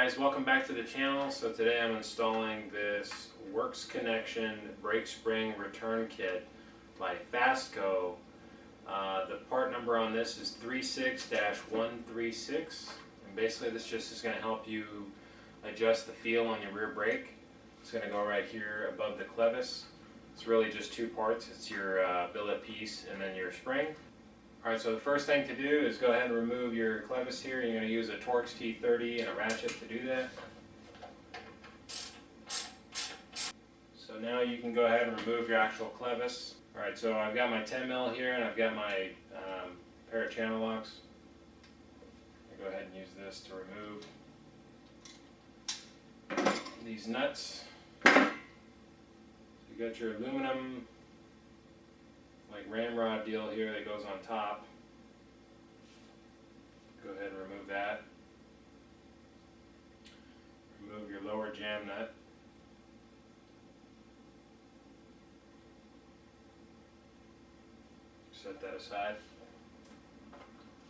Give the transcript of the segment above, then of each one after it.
guys, welcome back to the channel. So today I'm installing this Works Connection brake spring return kit by Fastco. The part number on this is 36-136, and basically this just is going to help you adjust the feel on your rear brake. It's going to go right here above the clevis. It's really just two parts. It's your billet piece and then your spring. Alright, so the first thing to do is go ahead and remove your clevis here. You're going to use a Torx T30 and a ratchet to do that. So now you can go ahead and remove your actual clevis. Alright, so I've got my 10mm here and I've got my pair of channel locks. I'll go ahead and use this to remove these nuts. You got your aluminum like ramrod deal here that goes on top. Go ahead and remove that. Remove your lower jam nut. Set that aside.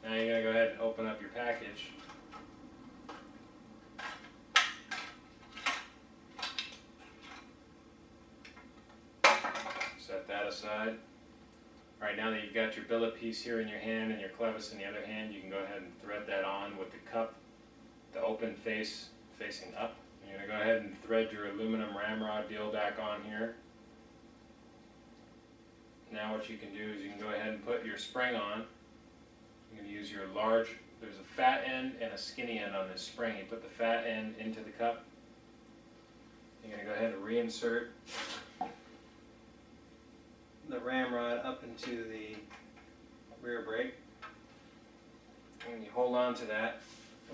Now you're going to go ahead and open up your package. Set that aside. Alright, now that you've got your billet piece here in your hand and your clevis in the other hand, you can go ahead and thread that on with the cup, the open face facing up. You're going to go ahead and thread your aluminum ramrod deal back on here. Now what you can do is you can go ahead and put your spring on. You're going to use your large, there's a fat end and a skinny end on this spring. You put the fat end into the cup. You're going to go ahead and reinsert the ramrod up into the rear brake, and you hold on to that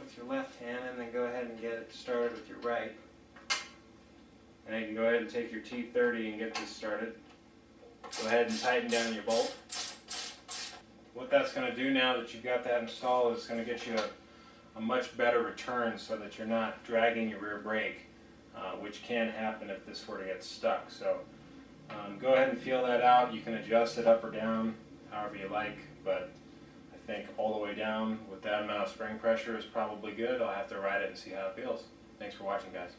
with your left hand and then go ahead and get it started with your right. And you can go ahead and take your T30 and get this started. Go ahead and tighten down your bolt. What that's going to do now that you've got that installed is going to get you a much better return so that you're not dragging your rear brake, which can happen if this were to get stuck. So go ahead and feel that out. You can adjust it up or down however you like, but I think all the way down with that amount of spring pressure is probably good. I'll have to ride it and see how it feels. Thanks for watching, guys.